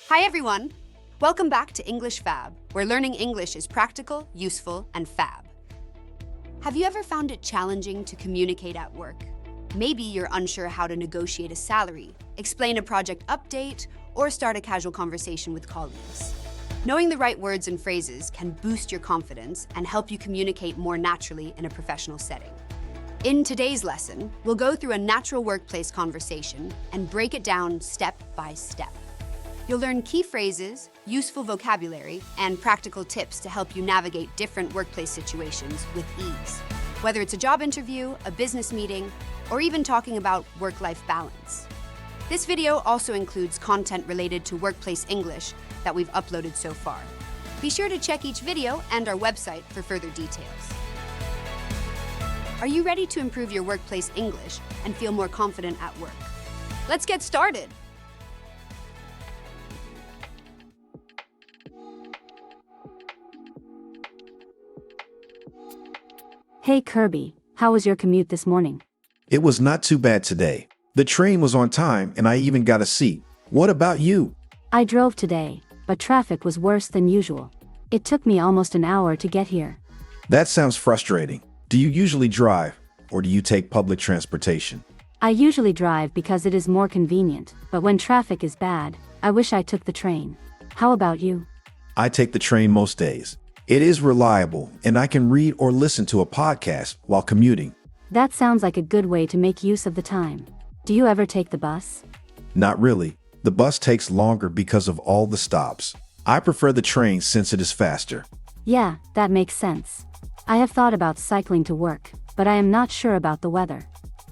Hi everyone! Welcome back to English Fab, where learning English is practical, useful, and fab. Have you ever found it challenging to communicate at work? Maybe you're unsure how to negotiate a salary, explain a project update, or start a casual conversation with colleagues. Knowing the right words and phrases can boost your confidence and help you communicate more naturally in a professional setting. In today's lesson, we'll go through a natural workplace conversation and break it down step by step. You'll learn key phrases, useful vocabulary, and practical tips to help you navigate different workplace situations with ease. Whether it's a job interview, a business meeting, or even talking about work-life balance. This video also includes content related to workplace English that we've uploaded so far. Be sure to check each video and our website for further details. Are you ready to improve your workplace English and feel more confident at work? Let's get started! Hey Kirby, how was your commute this morning? It was not too bad today. The train was on time and I even got a seat. What about you? I drove today, but traffic was worse than usual. It took me almost an hour to get here. That sounds frustrating. Do you usually drive or do you take public transportation? I usually drive because it is more convenient, but when traffic is bad, I wish I took the train. How about you? I take the train most days. It is reliable and I can read or listen to a podcast while commuting. That sounds like a good way to make use of the time. Do you ever take the bus? Not really. The bus takes longer because of all the stops. I prefer the train since it is faster. Yeah, that makes sense. I have thought about cycling to work, but I am not sure about the weather.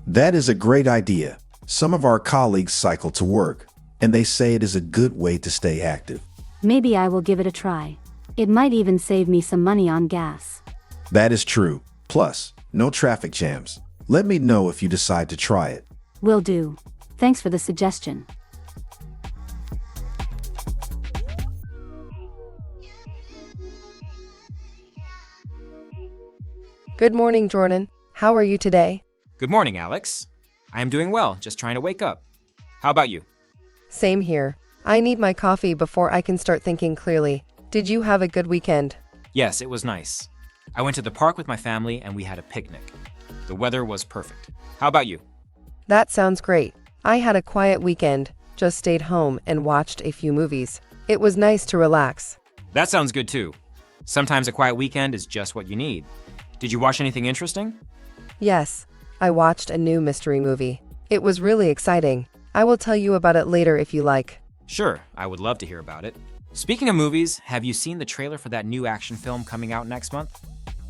That is a great idea. Some of our colleagues cycle to work, and they say it is a good way to stay active. Maybe I will give it a try. It might even save me some money on gas. That is true. Plus, no traffic jams. Let me know if you decide to try it. Will do. Thanks for the suggestion. Good morning, Jordan. How are you today? Good morning, Alex. I am doing well, just trying to wake up. How about you? Same here. I need my coffee before I can start thinking clearly. Did you have a good weekend? Yes, it was nice. I went to the park with my family and we had a picnic. The weather was perfect. How about you? That sounds great. I had a quiet weekend, just stayed home and watched a few movies. It was nice to relax. That sounds good too. Sometimes a quiet weekend is just what you need. Did you watch anything interesting? Yes, I watched a new mystery movie. It was really exciting. I will tell you about it later if you like. Sure, I would love to hear about it. Speaking of movies, have you seen the trailer for that new action film coming out next month?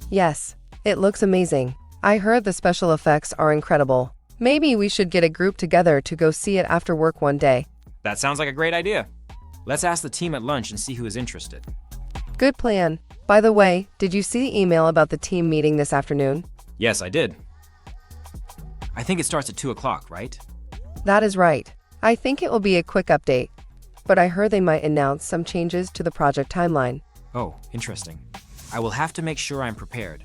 Yes, it looks amazing. I heard the special effects are incredible. Maybe we should get a group together to go see it after work one day. That sounds like a great idea. Let's ask the team at lunch and see who is interested. Good plan. By the way, did you see the email about the team meeting this afternoon? Yes, I did. I think it starts at 2 o'clock, right? That is right. I think it will be a quick update. But I heard they might announce some changes to the project timeline. Oh, interesting. I will have to make sure I'm prepared.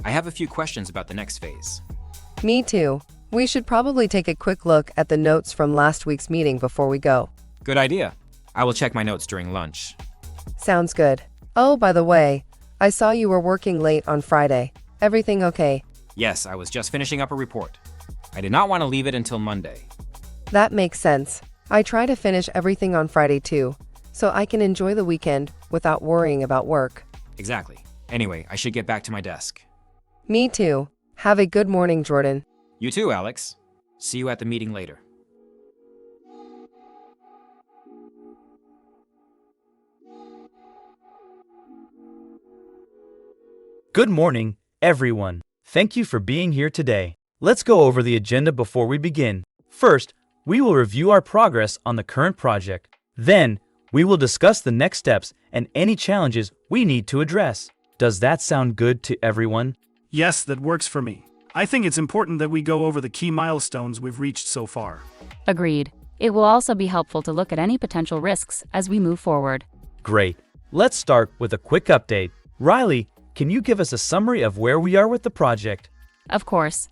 I have a few questions about the next phase. Me too. We should probably take a quick look at the notes from last week's meeting before we go. Good idea. I will check my notes during lunch. Sounds good. Oh, by the way, I saw you were working late on Friday. Everything okay? Yes, I was just finishing up a report. I did not want to leave it until Monday. That makes sense. I try to finish everything on Friday too, so I can enjoy the weekend without worrying about work. Exactly. Anyway, I should get back to my desk. Me too. Have a good morning, Jordan. You too, Alex. See you at the meeting later. Good morning, everyone. Thank you for being here today. Let's go over the agenda before we begin. First, we will review our progress on the current project. Then, we will discuss the next steps and any challenges we need to address. Does that sound good to everyone? Yes, that works for me. I think it's important that we go over the key milestones we've reached so far. Agreed. It will also be helpful to look at any potential risks as we move forward. Great. Let's start with a quick update. Riley, can you give us a summary of where we are with the project? Of course.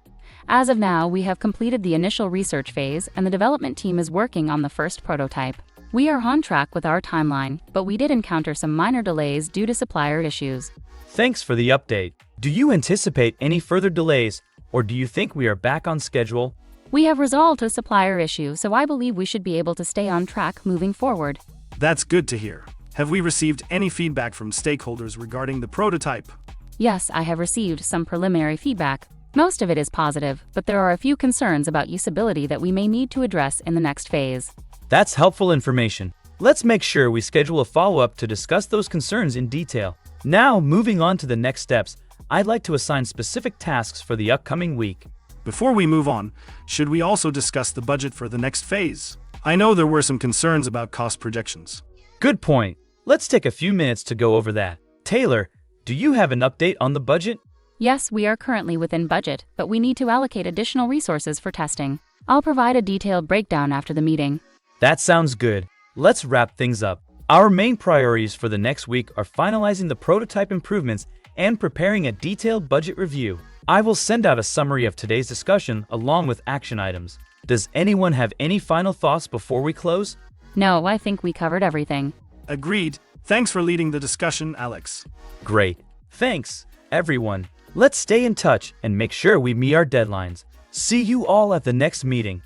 As of now, we have completed the initial research phase and the development team is working on the first prototype. We are on track with our timeline, but we did encounter some minor delays due to supplier issues. Thanks for the update. Do you anticipate any further delays, or do you think we are back on schedule? We have resolved a supplier issue, so I believe we should be able to stay on track moving forward. That's good to hear. Have we received any feedback from stakeholders regarding the prototype? Yes, I have received some preliminary feedback. Most of it is positive, but there are a few concerns about usability that we may need to address in the next phase. That's helpful information. Let's make sure we schedule a follow-up to discuss those concerns in detail. Now, moving on to the next steps, I'd like to assign specific tasks for the upcoming week. Before we move on, should we also discuss the budget for the next phase? I know there were some concerns about cost projections. Good point. Let's take a few minutes to go over that. Taylor, do you have an update on the budget? Yes, we are currently within budget, but we need to allocate additional resources for testing. I'll provide a detailed breakdown after the meeting. That sounds good. Let's wrap things up. Our main priorities for the next week are finalizing the prototype improvements and preparing a detailed budget review. I will send out a summary of today's discussion along with action items. Does anyone have any final thoughts before we close? No, I think we covered everything. Agreed. Thanks for leading the discussion, Alex. Great. Thanks, everyone. Let's stay in touch and make sure we meet our deadlines. See you all at the next meeting.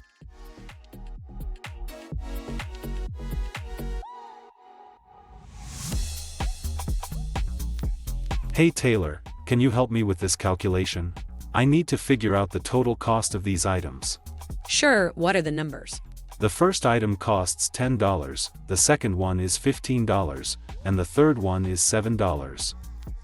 Hey Taylor, can you help me with this calculation? I need to figure out the total cost of these items. Sure, what are the numbers? The first item costs $10, the second one is $15, and the third one is $7.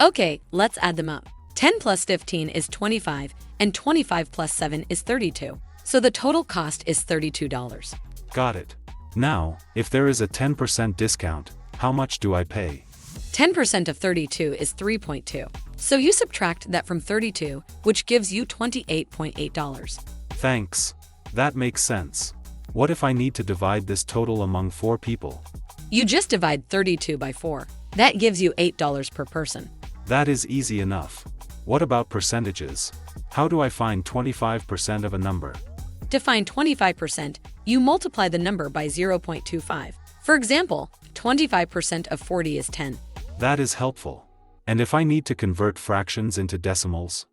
Okay, let's add them up. 10 plus 15 is 25, and 25 plus 7 is 32. So the total cost is $32. Got it. Now, if there is a 10% discount, how much do I pay? 10% of 32 is 3.2. So you subtract that from 32, which gives you $28.8. Thanks. That makes sense. What if I need to divide this total among 4 people? You just divide 32 by 4. That gives you $8 per person. That is easy enough. What about percentages? How do I find 25% of a number? To find 25%, you multiply the number by 0.25. For example, 25% of 40 is 10. That is helpful. And if I need to convert fractions into decimals?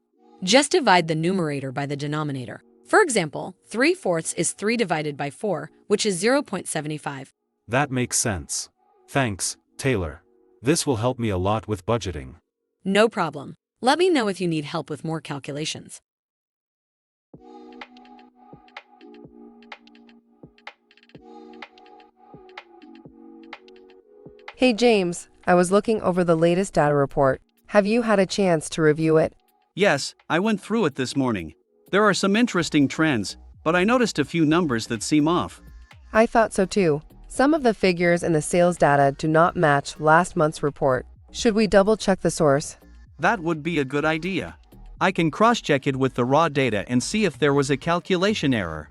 Just divide the numerator by the denominator. For example, 3/4 is 3 divided by 4, which is 0.75. That makes sense. Thanks, Taylor. This will help me a lot with budgeting. No problem. Let me know if you need help with more calculations. Hey James, I was looking over the latest data report. Have you had a chance to review it? Yes, I went through it this morning. There are some interesting trends, but I noticed a few numbers that seem off. I thought so too. Some of the figures in the sales data do not match last month's report. Should we double check the source? That would be a good idea. I can cross-check it with the raw data and see if there was a calculation error.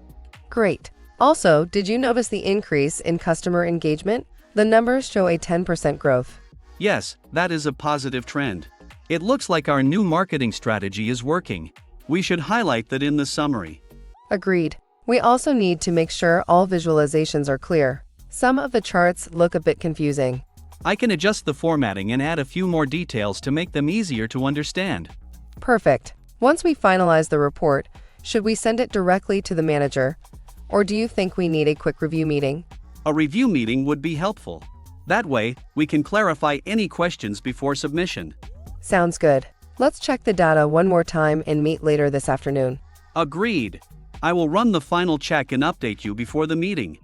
Great. Also, did you notice the increase in customer engagement? The numbers show a 10% growth. Yes, that is a positive trend. It looks like our new marketing strategy is working. We should highlight that in the summary. Agreed. We also need to make sure all visualizations are clear. Some of the charts look a bit confusing. I can adjust the formatting and add a few more details to make them easier to understand. Perfect. Once we finalize the report, should we send it directly to the manager? Or do you think we need a quick review meeting? A review meeting would be helpful. That way, we can clarify any questions before submission. Sounds good. Let's check the data one more time and meet later this afternoon. Agreed. I will run the final check and update you before the meeting.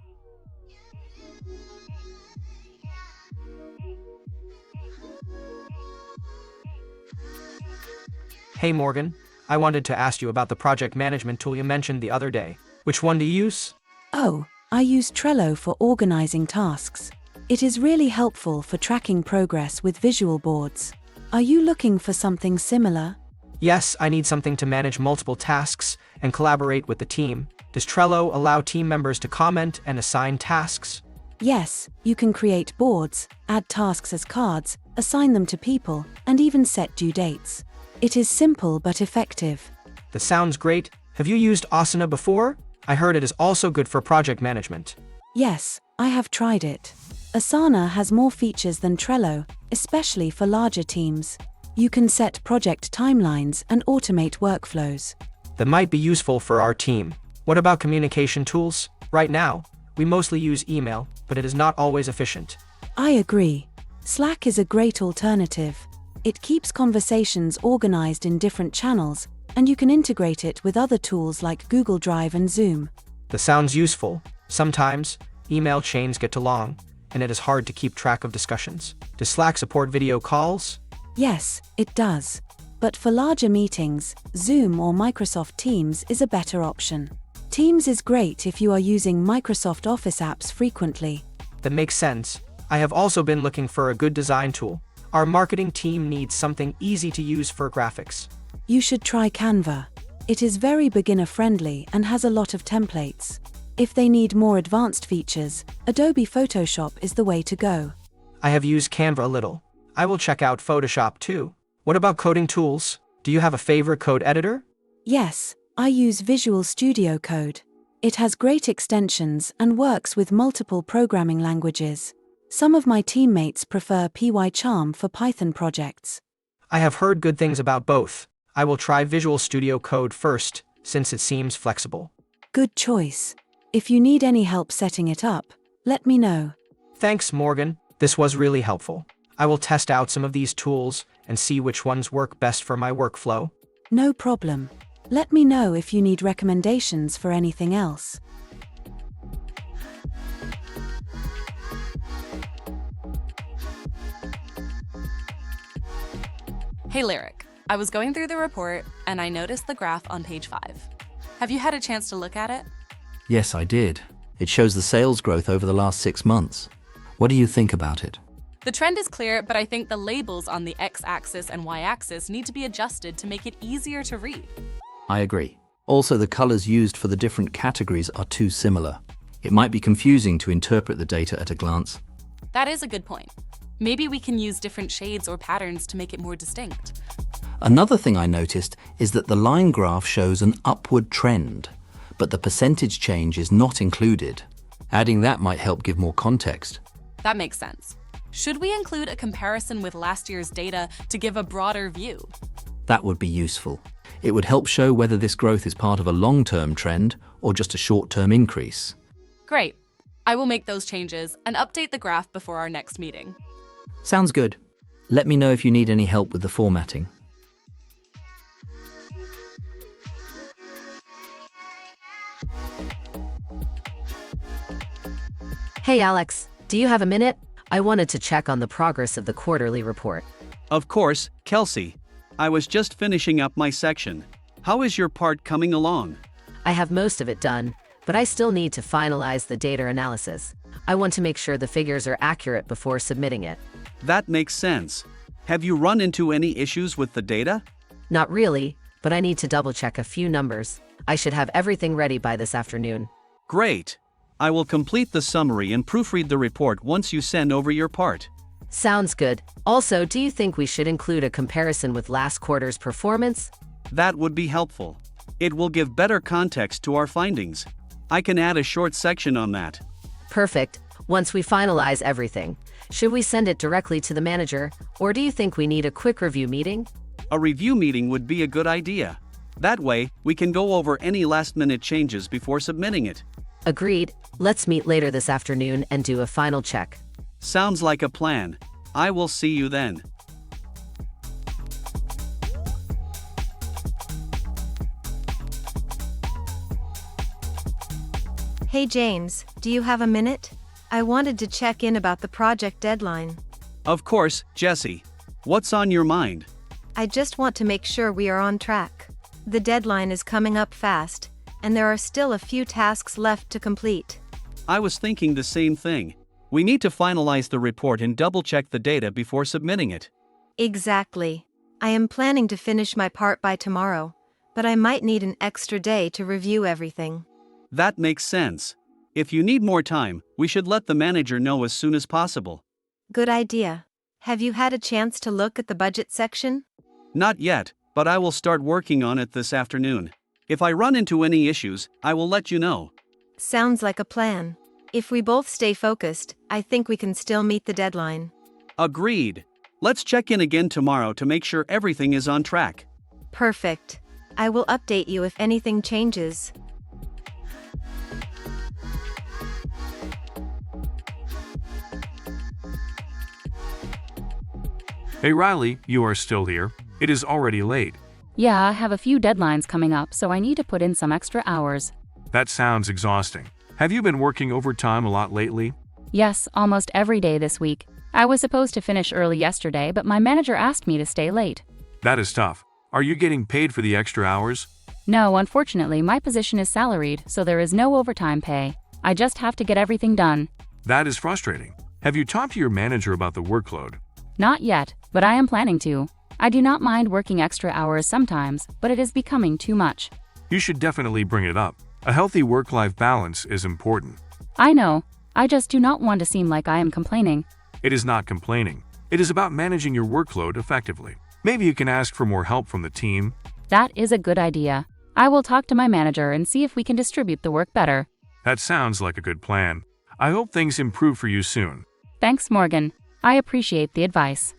Hey Morgan, I wanted to ask you about the project management tool you mentioned the other day. Which one do you use? Oh, I use Trello for organizing tasks. It is really helpful for tracking progress with visual boards. Are you looking for something similar? Yes, I need something to manage multiple tasks and collaborate with the team. Does Trello allow team members to comment and assign tasks? Yes, you can create boards, add tasks as cards, assign them to people, and even set due dates. It is simple but effective. That sounds great. Have you used Asana before? I heard it is also good for project management. Yes, I have tried it. Asana has more features than Trello, especially for larger teams. You can set project timelines and automate workflows. That might be useful for our team. What about communication tools? Right now, we mostly use email, but it is not always efficient. I agree. Slack is a great alternative. It keeps conversations organized in different channels, and you can integrate it with other tools like Google Drive and Zoom. That sounds useful. Sometimes, email chains get too long, and it is hard to keep track of discussions. Does Slack support video calls? Yes, it does. But for larger meetings, Zoom or Microsoft Teams is a better option. Teams is great if you are using Microsoft Office apps frequently. That makes sense. I have also been looking for a good design tool. Our marketing team needs something easy to use for graphics. You should try Canva. It is very beginner-friendly and has a lot of templates. If they need more advanced features, Adobe Photoshop is the way to go. I have used Canva a little. I will check out Photoshop too. What about coding tools? Do you have a favorite code editor? Yes, I use Visual Studio Code. It has great extensions and works with multiple programming languages. Some of my teammates prefer PyCharm for Python projects. I have heard good things about both. I will try Visual Studio Code first, since it seems flexible. Good choice. If you need any help setting it up, let me know. Thanks, Morgan. This was really helpful. I will test out some of these tools and see which ones work best for my workflow. No problem. Let me know if you need recommendations for anything else. Hey Lyric, I was going through the report and I noticed the graph on page 5. Have you had a chance to look at it? Yes, I did. It shows the sales growth over the last 6 months. What do you think about it? The trend is clear, but I think the labels on the x-axis and y-axis need to be adjusted to make it easier to read. I agree. Also, the colors used for the different categories are too similar. It might be confusing to interpret the data at a glance. That is a good point. Maybe we can use different shades or patterns to make it more distinct. Another thing I noticed is that the line graph shows an upward trend, but the percentage change is not included. Adding that might help give more context. That makes sense. Should we include a comparison with last year's data to give a broader view? That would be useful. It would help show whether this growth is part of a long-term trend or just a short-term increase. Great. I will make those changes and update the graph before our next meeting. Sounds good. Let me know if you need any help with the formatting. Hey Alex, do you have a minute? I wanted to check on the progress of the quarterly report. Of course, Kelsey. I was just finishing up my section. How is your part coming along? I have most of it done, but I still need to finalize the data analysis. I want to make sure the figures are accurate before submitting it. That makes sense. Have you run into any issues with the data? Not really, but I need to double-check a few numbers. I should have everything ready by this afternoon. Great. I will complete the summary and proofread the report once you send over your part. Sounds good. Also, do you think we should include a comparison with last quarter's performance? That would be helpful. It will give better context to our findings. I can add a short section on that. Perfect. Once we finalize everything, should we send it directly to the manager, or do you think we need a quick review meeting? A review meeting would be a good idea. That way, we can go over any last-minute changes before submitting it. Agreed. Let's meet later this afternoon and do a final check. Sounds like a plan. I will see you then. Hey James, do you have a minute? I wanted to check in about the project deadline. Of course, Jesse. What's on your mind? I just want to make sure we are on track. The deadline is coming up fast, and there are still a few tasks left to complete. I was thinking the same thing. We need to finalize the report and double-check the data before submitting it. Exactly. I am planning to finish my part by tomorrow, but I might need an extra day to review everything. That makes sense. If you need more time, we should let the manager know as soon as possible. Good idea. Have you had a chance to look at the budget section? Not yet, but I will start working on it this afternoon. If I run into any issues, I will let you know. Sounds like a plan. If we both stay focused, I think we can still meet the deadline. Agreed. Let's check in again tomorrow to make sure everything is on track. Perfect. I will update you if anything changes. Hey Riley, you are still here. It is already late. Yeah, I have a few deadlines coming up, so I need to put in some extra hours. That sounds exhausting. Have you been working overtime a lot lately? Yes, almost every day this week. I was supposed to finish early yesterday, but my manager asked me to stay late. That is tough. Are you getting paid for the extra hours? No, unfortunately, my position is salaried, so there is no overtime pay. I just have to get everything done. That is frustrating. Have you talked to your manager about the workload? Not yet, but I am planning to. I do not mind working extra hours sometimes, but it is becoming too much. You should definitely bring it up. A healthy work-life balance is important. I know. I just do not want to seem like I am complaining. It is not complaining. It is about managing your workload effectively. Maybe you can ask for more help from the team. That is a good idea. I will talk to my manager and see if we can distribute the work better. That sounds like a good plan. I hope things improve for you soon. Thanks, Morgan. I appreciate the advice.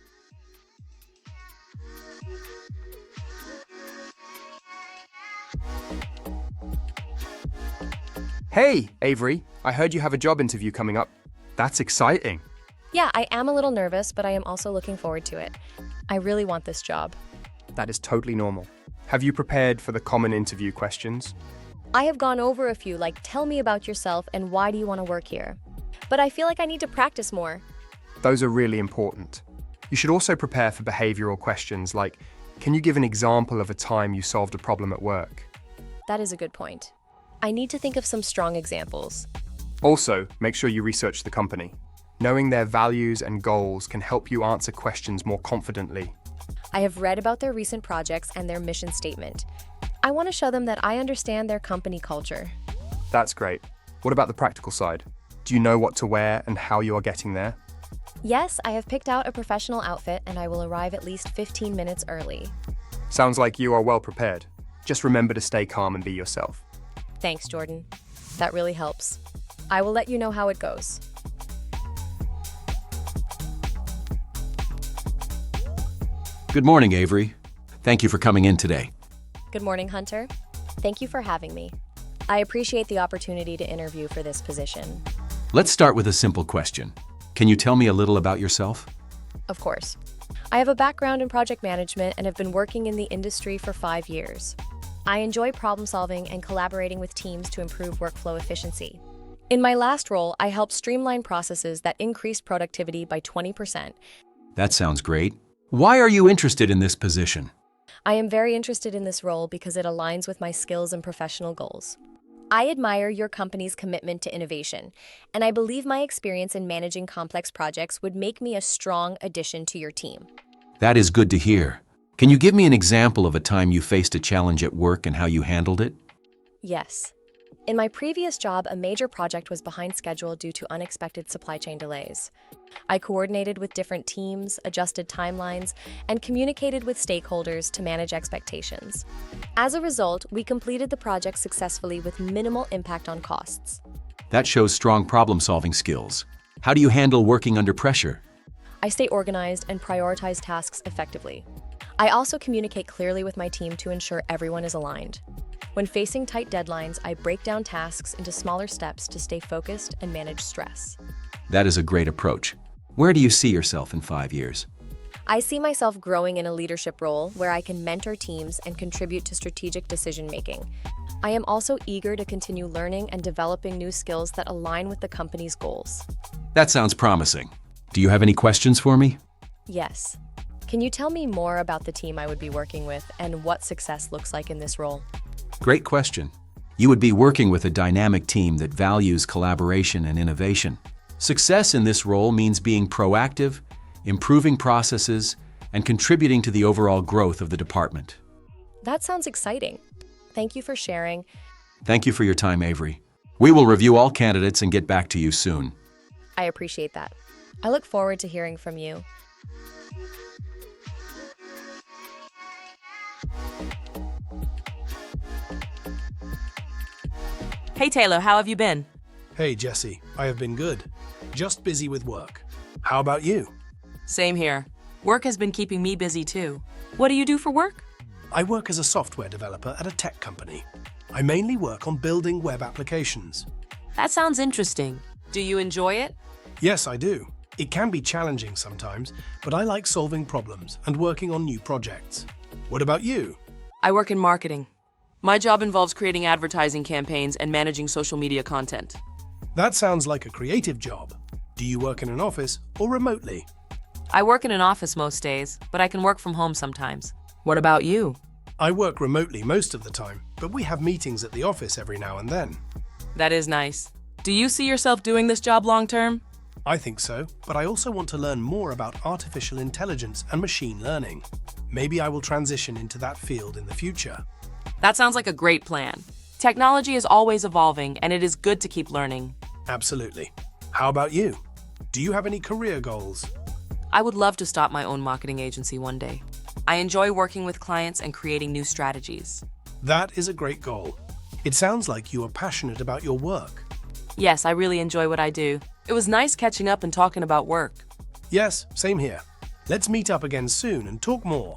Hey, Avery. I heard you have a job interview coming up. That's exciting. Yeah, I am a little nervous, but I am also looking forward to it. I really want this job. That is totally normal. Have you prepared for the common interview questions? I have gone over a few, like tell me about yourself and why do you want to work here? But I feel like I need to practice more. Those are really important. You should also prepare for behavioral questions like, can you give an example of a time you solved a problem at work? That is a good point. I need to think of some strong examples. Also, make sure you research the company. Knowing their values and goals can help you answer questions more confidently. I have read about their recent projects and their mission statement. I want to show them that I understand their company culture. That's great. What about the practical side? Do you know what to wear and how you are getting there? Yes, I have picked out a professional outfit and I will arrive at least 15 minutes early. Sounds like you are well prepared. Just remember to stay calm and be yourself. Thanks, Jordan. That really helps. I will let you know how it goes. Good morning, Avery. Thank you for coming in today. Good morning, Hunter. Thank you for having me. I appreciate the opportunity to interview for this position. Let's start with a simple question. Can you tell me a little about yourself? Of course. I have a background in project management and have been working in the industry for 5 years. I enjoy problem solving and collaborating with teams to improve workflow efficiency. In my last role, I helped streamline processes that increased productivity by 20%. That sounds great. Why are you interested in this position? I am very interested in this role because it aligns with my skills and professional goals. I admire your company's commitment to innovation, and I believe my experience in managing complex projects would make me a strong addition to your team. That is good to hear. Can you give me an example of a time you faced a challenge at work and how you handled it? Yes. In my previous job, a major project was behind schedule due to unexpected supply chain delays. I coordinated with different teams, adjusted timelines, and communicated with stakeholders to manage expectations. As a result, we completed the project successfully with minimal impact on costs. That shows strong problem-solving skills. How do you handle working under pressure? I stay organized and prioritize tasks effectively. I also communicate clearly with my team to ensure everyone is aligned. When facing tight deadlines, I break down tasks into smaller steps to stay focused and manage stress. That is a great approach. Where do you see yourself in 5 years? I see myself growing in a leadership role where I can mentor teams and contribute to strategic decision-making. I am also eager to continue learning and developing new skills that align with the company's goals. That sounds promising. Do you have any questions for me? Yes. Can you tell me more about the team I would be working with and what success looks like in this role? Great question. You would be working with a dynamic team that values collaboration and innovation. Success in this role means being proactive, improving processes, and contributing to the overall growth of the department. That sounds exciting. Thank you for sharing. Thank you for your time, Avery. We will review all candidates and get back to you soon. I appreciate that. I look forward to hearing from you. Hey Taylor, how have you been? Hey, Jesse, I have been good. Just busy with work. How about you? Same here. Work has been keeping me busy too. What do you do for work? I work as a software developer at a tech company. I mainly work on building web applications. That sounds interesting. Do you enjoy it? Yes, I do. It can be challenging sometimes, but I like solving problems and working on new projects. What about you? I work in marketing. My job involves creating advertising campaigns and managing social media content. That sounds like a creative job. Do you work in an office or remotely? I work in an office most days, but I can work from home sometimes. What about you? I work remotely most of the time, but we have meetings at the office every now and then. That is nice. Do you see yourself doing this job long term? I think so, but I also want to learn more about artificial intelligence and machine learning. Maybe I will transition into that field in the future. That sounds like a great plan. Technology is always evolving, and it is good to keep learning. Absolutely. How about you? Do you have any career goals? I would love to start my own marketing agency one day. I enjoy working with clients and creating new strategies. That is a great goal. It sounds like you are passionate about your work. Yes, I really enjoy what I do. It was nice catching up and talking about work. Yes, same here. Let's meet up again soon and talk more.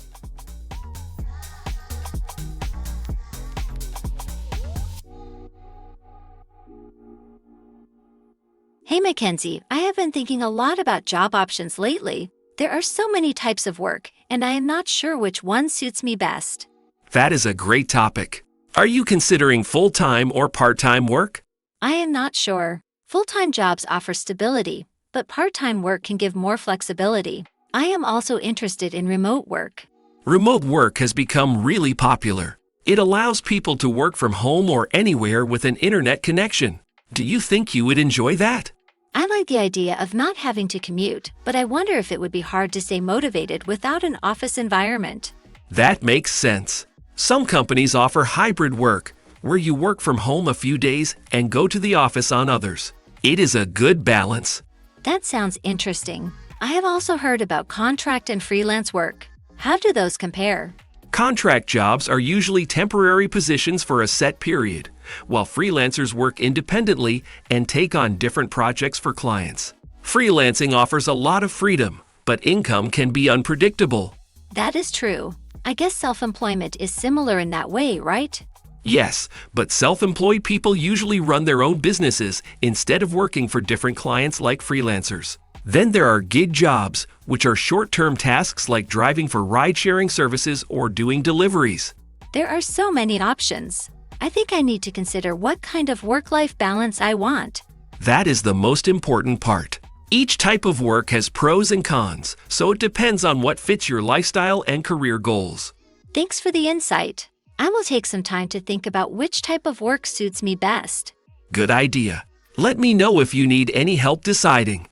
Hey Mackenzie, I have been thinking a lot about job options lately. There are so many types of work, and I am not sure which one suits me best. That is a great topic. Are you considering full-time or part-time work? I am not sure. Full-time jobs offer stability, but part-time work can give more flexibility. I am also interested in remote work. Remote work has become really popular. It allows people to work from home or anywhere with an internet connection. Do you think you would enjoy that? I like the idea of not having to commute, but I wonder if it would be hard to stay motivated without an office environment. That makes sense. Some companies offer hybrid work, where you work from home a few days and go to the office on others. It is a good balance. That sounds interesting. I have also heard about contract and freelance work. How do those compare? Contract jobs are usually temporary positions for a set period, while freelancers work independently and take on different projects for clients. Freelancing offers a lot of freedom, but income can be unpredictable. That is true. I guess self-employment is similar in that way, right? Yes, but self-employed people usually run their own businesses instead of working for different clients like freelancers. Then there are gig jobs, which are short-term tasks like driving for ride-sharing services or doing deliveries. There are so many options. I think I need to consider what kind of work-life balance I want. That is the most important part. Each type of work has pros and cons, so it depends on what fits your lifestyle and career goals. Thanks for the insight. I will take some time to think about which type of work suits me best. Good idea. Let me know if you need any help deciding.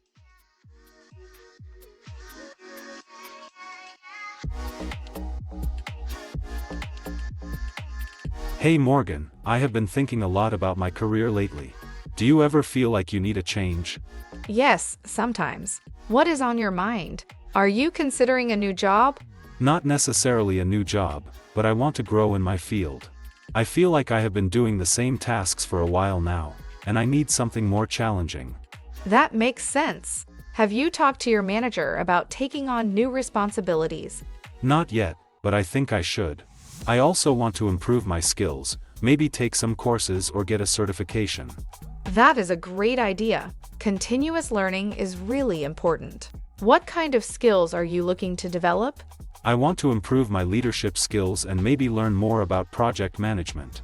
Hey Morgan, I have been thinking a lot about my career lately. Do you ever feel like you need a change? Yes, sometimes. What is on your mind? Are you considering a new job? Not necessarily a new job, but I want to grow in my field. I feel like I have been doing the same tasks for a while now, and I need something more challenging. That makes sense. Have you talked to your manager about taking on new responsibilities? Not yet, but I think I should. I also want to improve my skills, maybe take some courses or get a certification. That is a great idea. Continuous learning is really important. What kind of skills are you looking to develop? I want to improve my leadership skills and maybe learn more about project management.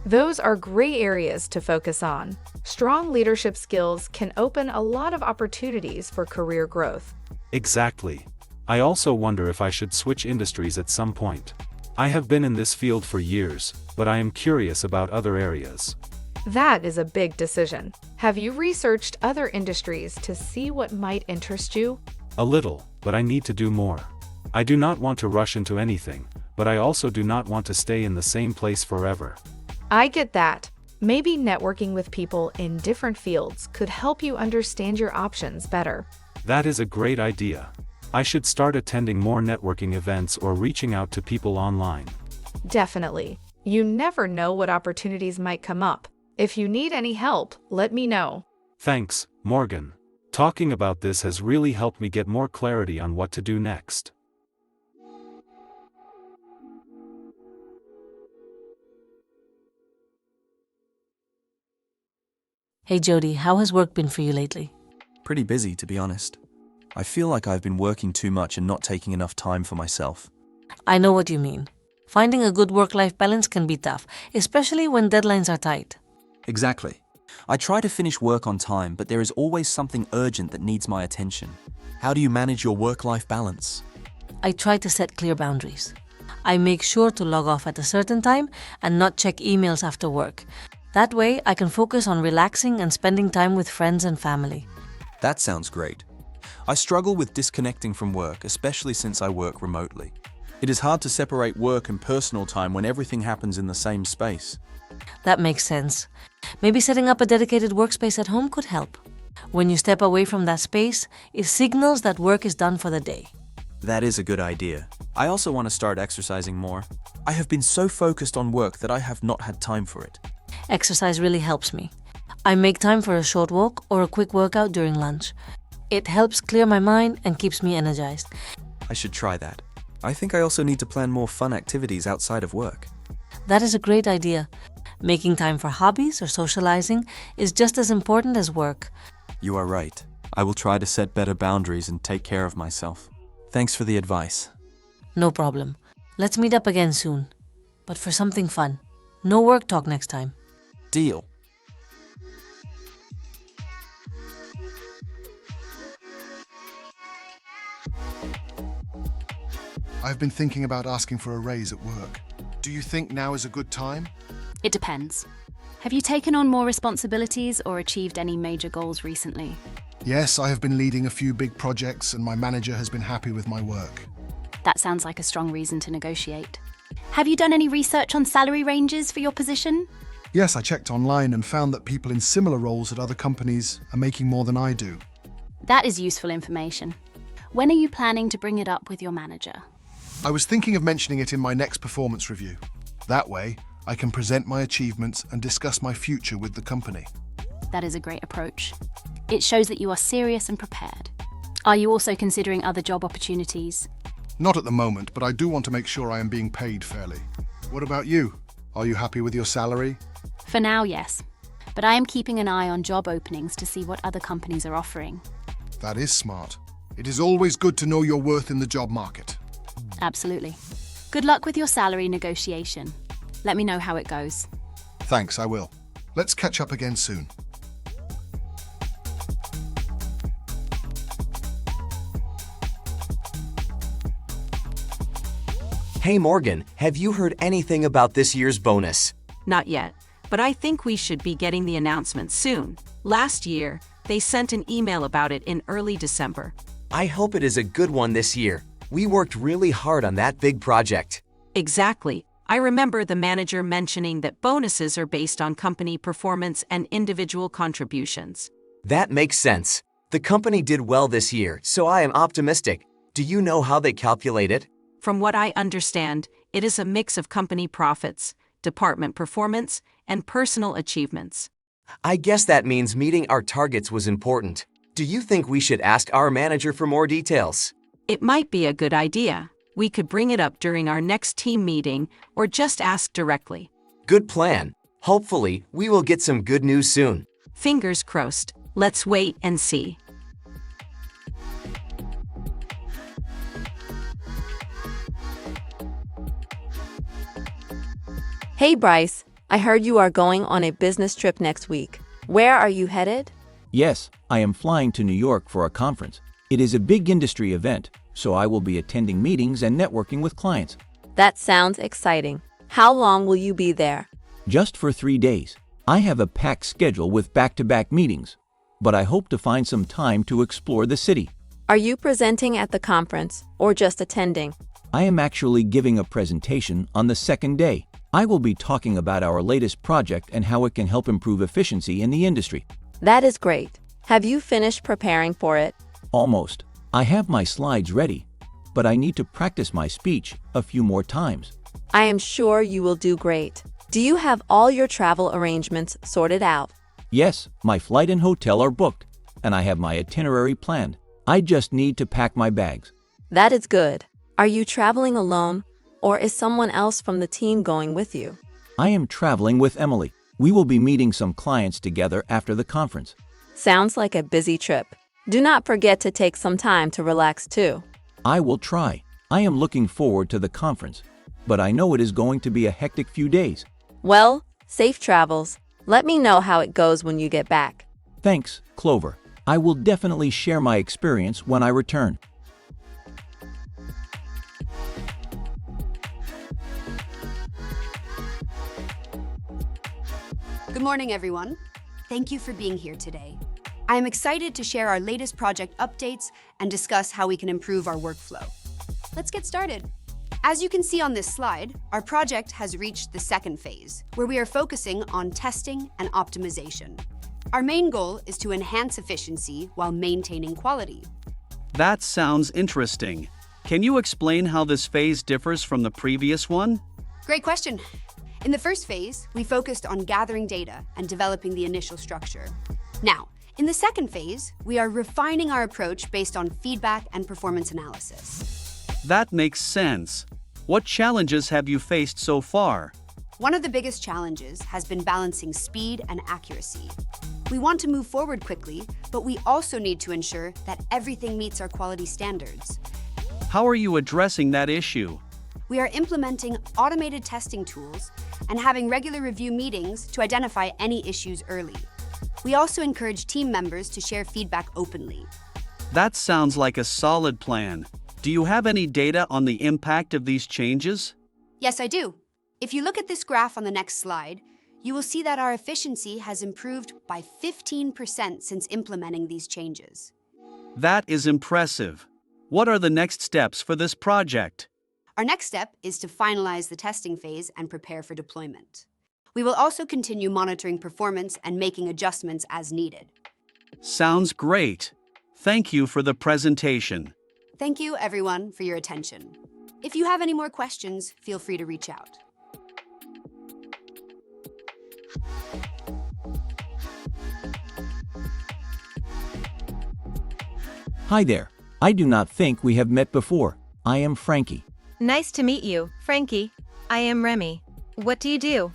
Those are great areas to focus on. Strong leadership skills can open a lot of opportunities for career growth. Exactly. I also wonder if I should switch industries at some point. I have been in this field for years, but I am curious about other areas. That is a big decision. Have you researched other industries to see what might interest you? A little, but I need to do more. I do not want to rush into anything, but I also do not want to stay in the same place forever. I get that. Maybe networking with people in different fields could help you understand your options better. That is a great idea. I should start attending more networking events or reaching out to people online. Definitely. You never know what opportunities might come up. If you need any help, let me know. Thanks, Morgan. Talking about this has really helped me get more clarity on what to do next. Hey Jody, how has work been for you lately? Pretty busy, to be honest. I feel like I've been working too much and not taking enough time for myself. I know what you mean. Finding a good work-life balance can be tough, especially when deadlines are tight. Exactly. I try to finish work on time, but there is always something urgent that needs my attention. How do you manage your work-life balance? I try to set clear boundaries. I make sure to log off at a certain time and not check emails after work. That way, I can focus on relaxing and spending time with friends and family. That sounds great. I struggle with disconnecting from work, especially since I work remotely. It is hard to separate work and personal time when everything happens in the same space. That makes sense. Maybe setting up a dedicated workspace at home could help. When you step away from that space, it signals that work is done for the day. That is a good idea. I also want to start exercising more. I have been so focused on work that I have not had time for it. Exercise really helps me. I make time for a short walk or a quick workout during lunch. It helps clear my mind and keeps me energized. I should try that. I think I also need to plan more fun activities outside of work. That is a great idea. Making time for hobbies or socializing is just as important as work. You are right. I will try to set better boundaries and take care of myself. Thanks for the advice. No problem. Let's meet up again soon. But for something fun. No work talk next time. Deal. I've been thinking about asking for a raise at work. Do you think now is a good time? It depends. Have you taken on more responsibilities or achieved any major goals recently? Yes, I have been leading a few big projects and my manager has been happy with my work. That sounds like a strong reason to negotiate. Have you done any research on salary ranges for your position? Yes, I checked online and found that people in similar roles at other companies are making more than I do. That is useful information. When are you planning to bring it up with your manager? I was thinking of mentioning it in my next performance review. That way, I can present my achievements and discuss my future with the company. That is a great approach. It shows that you are serious and prepared. Are you also considering other job opportunities? Not at the moment, but I do want to make sure I am being paid fairly. What about you? Are you happy with your salary? For now, yes. But I am keeping an eye on job openings to see what other companies are offering. That is smart. It is always good to know your worth in the job market. Absolutely. Good luck with your salary negotiation. Let me know how it goes. Thanks, I will. Let's catch up again soon. Hey Morgan, have you heard anything about this year's bonus? Not yet, but I think we should be getting the announcement soon. Last year, they sent an email about it in early December. I hope it is a good one this year. We worked really hard on that big project. Exactly. I remember the manager mentioning that bonuses are based on company performance and individual contributions. That makes sense. The company did well this year, so I am optimistic. Do you know how they calculate it? From what I understand, it is a mix of company profits, department performance, and personal achievements. I guess that means meeting our targets was important. Do you think we should ask our manager for more details? It might be a good idea. We could bring it up during our next team meeting or just ask directly. Good plan. Hopefully, we will get some good news soon. Fingers crossed. Let's wait and see. Hey Bryce, I heard you are going on a business trip next week. Where are you headed? Yes, I am flying to New York for a conference. It is a big industry event, so I will be attending meetings and networking with clients. That sounds exciting. How long will you be there? Just for 3 days. I have a packed schedule with back-to-back meetings, but I hope to find some time to explore the city. Are you presenting at the conference or just attending? I am actually giving a presentation on the second day. I will be talking about our latest project and how it can help improve efficiency in the industry. That is great. Have you finished preparing for it? Almost. I have my slides ready, but I need to practice my speech a few more times. I am sure you will do great. Do you have all your travel arrangements sorted out? Yes, my flight and hotel are booked, and I have my itinerary planned. I just need to pack my bags. That is good. Are you traveling alone, or is someone else from the team going with you? I am traveling with Emily. We will be meeting some clients together after the conference. Sounds like a busy trip. Do not forget to take some time to relax too. I will try. I am looking forward to the conference, but I know it is going to be a hectic few days. Well, safe travels. Let me know how it goes when you get back. Thanks, Clover. I will definitely share my experience when I return. Good morning, everyone. Thank you for being here today. I am excited to share our latest project updates and discuss how we can improve our workflow. Let's get started. As you can see on this slide, our project has reached the second phase, where we are focusing on testing and optimization. Our main goal is to enhance efficiency while maintaining quality. That sounds interesting. Can you explain how this phase differs from the previous one? Great question. In the first phase, we focused on gathering data and developing the initial structure. Now, in the second phase, we are refining our approach based on feedback and performance analysis. That makes sense. What challenges have you faced so far? One of the biggest challenges has been balancing speed and accuracy. We want to move forward quickly, but we also need to ensure that everything meets our quality standards. How are you addressing that issue? We are implementing automated testing tools and having regular review meetings to identify any issues early. We also encourage team members to share feedback openly. That sounds like a solid plan. Do you have any data on the impact of these changes? Yes, I do. If you look at this graph on the next slide, you will see that our efficiency has improved by 15% since implementing these changes. That is impressive. What are the next steps for this project? Our next step is to finalize the testing phase and prepare for deployment. We will also continue monitoring performance and making adjustments as needed. Sounds great. Thank you for the presentation. Thank you, everyone, for your attention. If you have any more questions, feel free to reach out. Hi there. I do not think we have met before. I am Frankie. Nice to meet you, Frankie. I am Remy. What do you do?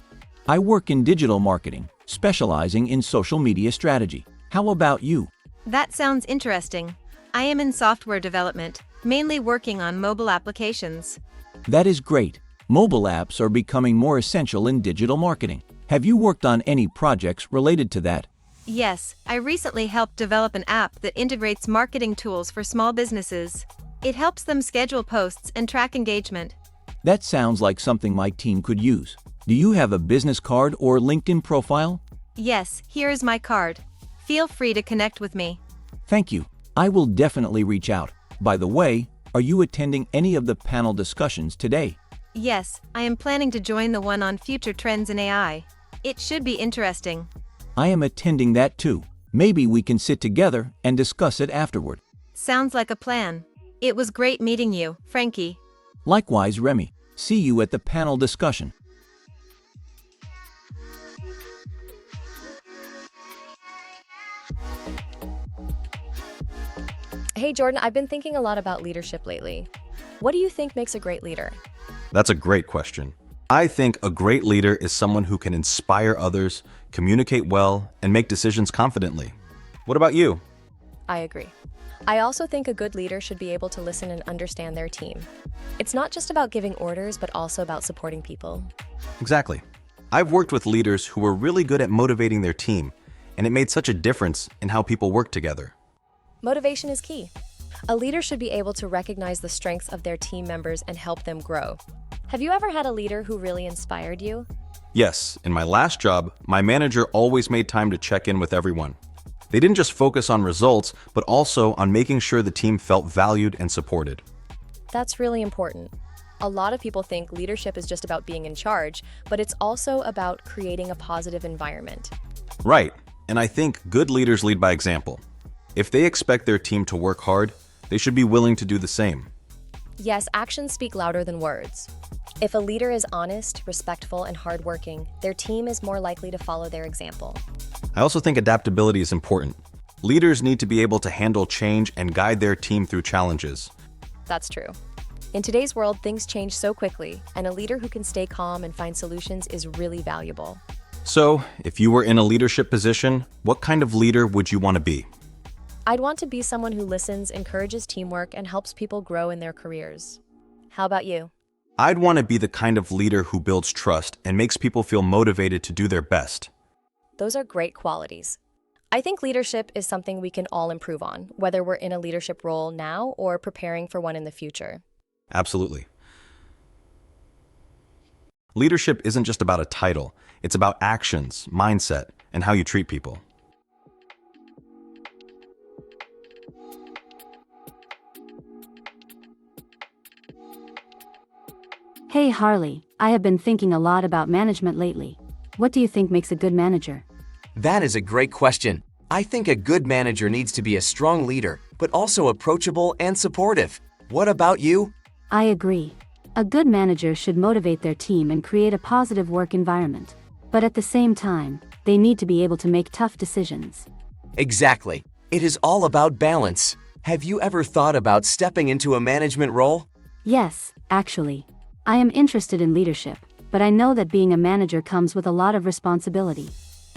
I work in digital marketing, specializing in social media strategy. How about you? That sounds interesting. I am in software development, mainly working on mobile applications. That is great. Mobile apps are becoming more essential in digital marketing. Have you worked on any projects related to that? Yes, I recently helped develop an app that integrates marketing tools for small businesses. It helps them schedule posts and track engagement. That sounds like something my team could use. Do you have a business card or LinkedIn profile? Yes, here is my card. Feel free to connect with me. Thank you. I will definitely reach out. By the way, are you attending any of the panel discussions today? Yes, I am planning to join the one on future trends in AI. It should be interesting. I am attending that too. Maybe we can sit together and discuss it afterward. Sounds like a plan. It was great meeting you, Frankie. Likewise, Remy. See you at the panel discussion. Hey Jordan, I've been thinking a lot about leadership lately. What do you think makes a great leader? That's a great question. I think a great leader is someone who can inspire others, communicate well, and make decisions confidently. What about you? I agree. I also think a good leader should be able to listen and understand their team. It's not just about giving orders, but also about supporting people. Exactly. I've worked with leaders who were really good at motivating their team, and it made such a difference in how people work together. Motivation is key. A leader should be able to recognize the strengths of their team members and help them grow. Have you ever had a leader who really inspired you? Yes, in my last job, my manager always made time to check in with everyone. They didn't just focus on results, but also on making sure the team felt valued and supported. That's really important. A lot of people think leadership is just about being in charge, but it's also about creating a positive environment. Right, and I think good leaders lead by example. If they expect their team to work hard, they should be willing to do the same. Yes, actions speak louder than words. If a leader is honest, respectful, and hardworking, their team is more likely to follow their example. I also think adaptability is important. Leaders need to be able to handle change and guide their team through challenges. That's true. In today's world, things change so quickly, and a leader who can stay calm and find solutions is really valuable. So, if you were in a leadership position, what kind of leader would you want to be? I'd want to be someone who listens, encourages teamwork, and helps people grow in their careers. How about you? I'd want to be the kind of leader who builds trust and makes people feel motivated to do their best. Those are great qualities. I think leadership is something we can all improve on, whether we're in a leadership role now or preparing for one in the future. Absolutely. Leadership isn't just about a title. It's about actions, mindset, and how you treat people. Hey Harley, I have been thinking a lot about management lately. What do you think makes a good manager? That is a great question. I think a good manager needs to be a strong leader, but also approachable and supportive. What about you? I agree. A good manager should motivate their team and create a positive work environment. But at the same time, they need to be able to make tough decisions. Exactly. It is all about balance. Have you ever thought about stepping into a management role? Yes, actually. I am interested in leadership, but I know that being a manager comes with a lot of responsibility.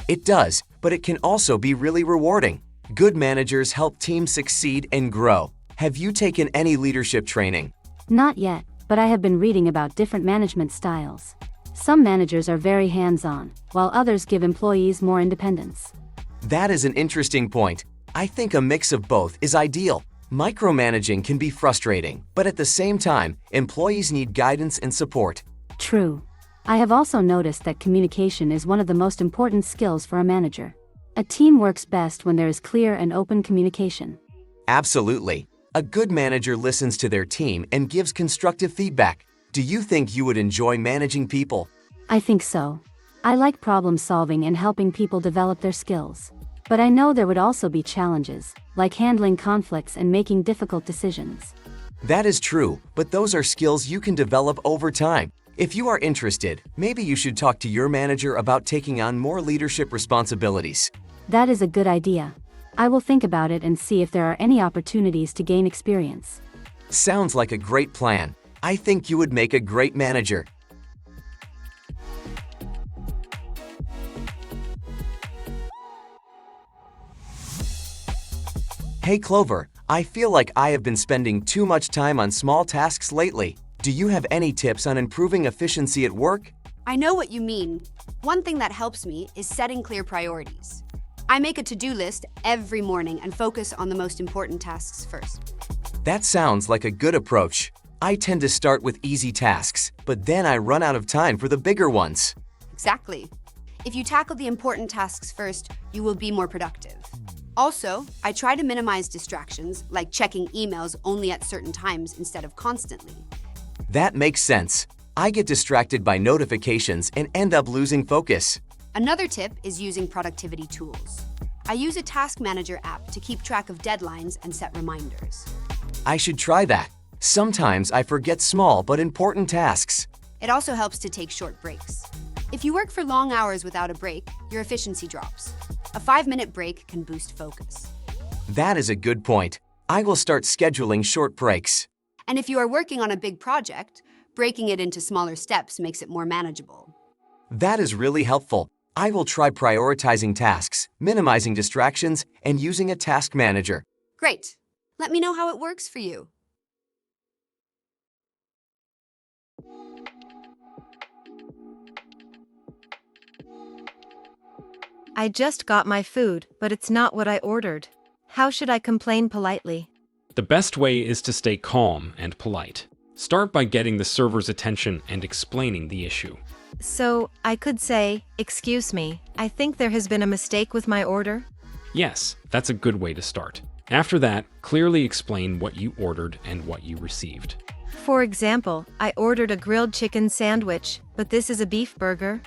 It does, but it can also be really rewarding. Good managers help teams succeed and grow. Have you taken any leadership training? Not yet, but I have been reading about different management styles. Some managers are very hands-on, while others give employees more independence. That is an interesting point. I think a mix of both is ideal. Micromanaging can be frustrating, but at the same time, employees need guidance and support. True. I have also noticed that communication is one of the most important skills for a manager. A team works best when there is clear and open communication. Absolutely. A good manager listens to their team and gives constructive feedback. Do you think you would enjoy managing people? I think so. I like problem solving and helping people develop their skills. But I know there would also be challenges, like handling conflicts and making difficult decisions. That is true, but those are skills you can develop over time. If you are interested, maybe you should talk to your manager about taking on more leadership responsibilities. That is a good idea. I will think about it and see if there are any opportunities to gain experience. Sounds like a great plan. I think you would make a great manager. Hey Clover, I feel like I have been spending too much time on small tasks lately. Do you have any tips on improving efficiency at work? I know what you mean. One thing that helps me is setting clear priorities. I make a to-do list every morning and focus on the most important tasks first. That sounds like a good approach. I tend to start with easy tasks, but then I run out of time for the bigger ones. Exactly. If you tackle the important tasks first, you will be more productive. Also, I try to minimize distractions, like checking emails only at certain times instead of constantly. That makes sense. I get distracted by notifications and end up losing focus. Another tip is using productivity tools. I use a task manager app to keep track of deadlines and set reminders. I should try that. Sometimes I forget small but important tasks. It also helps to take short breaks. If you work for long hours without a break, your efficiency drops. A 5-minute break can boost focus. That is a good point. I will start scheduling short breaks. And if you are working on a big project, breaking it into smaller steps makes it more manageable. That is really helpful. I will try prioritizing tasks, minimizing distractions, and using a task manager. Great. Let me know how it works for you. I just got my food, but it's not what I ordered. How should I complain politely? The best way is to stay calm and polite. Start by getting the server's attention and explaining the issue. So, I could say, "Excuse me, I think there has been a mistake with my order." Yes, that's a good way to start. After that, clearly explain what you ordered and what you received. For example, I ordered a grilled chicken sandwich, but this is a beef burger.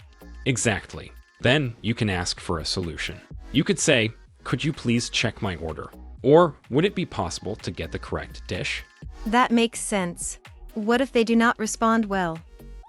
Exactly. Then you can ask for a solution. You could say, "Could you please check my order?" Or, "Would it be possible to get the correct dish?" That makes sense. What if they do not respond well?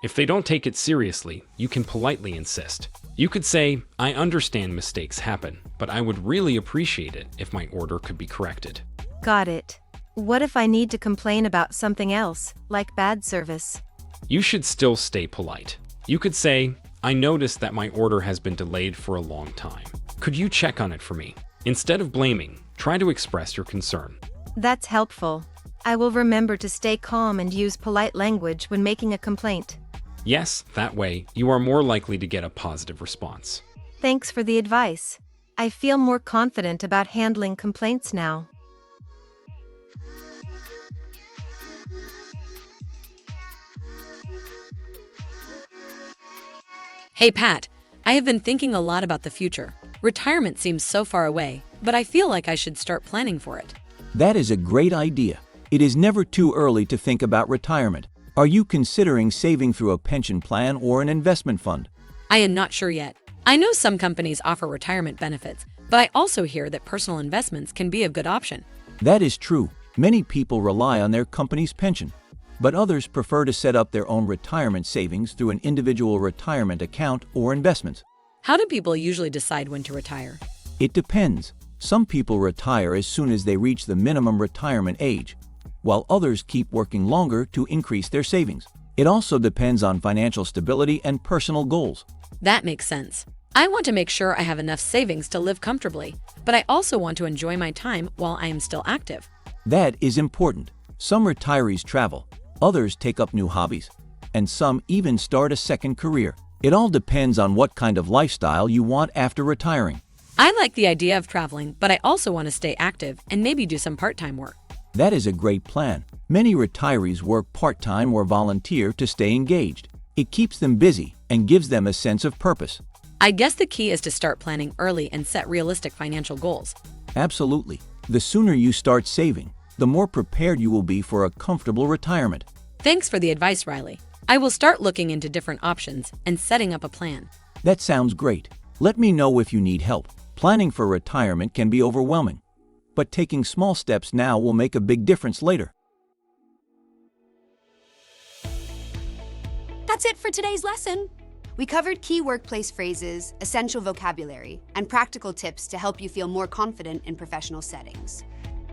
If they don't take it seriously, you can politely insist. You could say, I understand mistakes happen, but I would really appreciate it if my order could be corrected. Got it. What if I need to complain about something else, like bad service? You should still stay polite. You could say, I noticed that my order has been delayed for a long time. Could you check on it for me? Instead of blaming, try to express your concern. That's helpful. I will remember to stay calm and use polite language when making a complaint. Yes, that way, you are more likely to get a positive response. Thanks for the advice. I feel more confident about handling complaints now. Hey Pat, I have been thinking a lot about the future. Retirement seems so far away, but I feel like I should start planning for it. That is a great idea. It is never too early to think about retirement. Are you considering saving through a pension plan or an investment fund? I am not sure yet. I know some companies offer retirement benefits, but I also hear that personal investments can be a good option. That is true. Many people rely on their company's pension, but others prefer to set up their own retirement savings through an individual retirement account or investments. How do people usually decide when to retire? It depends. Some people retire as soon as they reach the minimum retirement age, while others keep working longer to increase their savings. It also depends on financial stability and personal goals. That makes sense. I want to make sure I have enough savings to live comfortably, but I also want to enjoy my time while I am still active. That is important. Some retirees travel, others take up new hobbies, and some even start a second career. It all depends on what kind of lifestyle you want after retiring. I like the idea of traveling, but I also want to stay active and maybe do some part-time work. That is a great plan. Many retirees work part-time or volunteer to stay engaged. It keeps them busy and gives them a sense of purpose. I guess the key is to start planning early and set realistic financial goals. Absolutely. The sooner you start saving, the more prepared you will be for a comfortable retirement. Thanks for the advice, Riley. I will start looking into different options and setting up a plan. That sounds great. Let me know if you need help. Planning for retirement can be overwhelming, but taking small steps now will make a big difference later. That's it for today's lesson. We covered key workplace phrases, essential vocabulary, and practical tips to help you feel more confident in professional settings.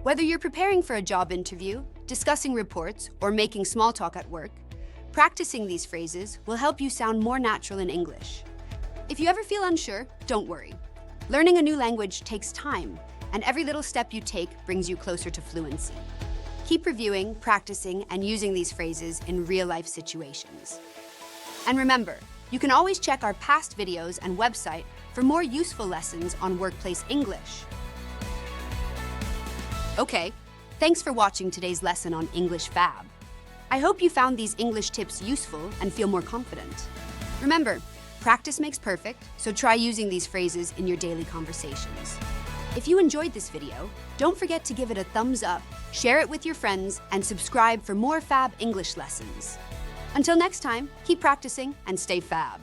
Whether you're preparing for a job interview, discussing reports, or making small talk at work, practicing these phrases will help you sound more natural in English. If you ever feel unsure, don't worry. Learning a new language takes time, and every little step you take brings you closer to fluency. Keep reviewing, practicing, and using these phrases in real-life situations. And remember, you can always check our past videos and website for more useful lessons on workplace English. Okay, thanks for watching today's lesson on English Fab. I hope you found these English tips useful and feel more confident. Remember, practice makes perfect, so try using these phrases in your daily conversations. If you enjoyed this video, don't forget to give it a thumbs up, share it with your friends, and subscribe for more Fab English lessons. Until next time, keep practicing and stay Fab.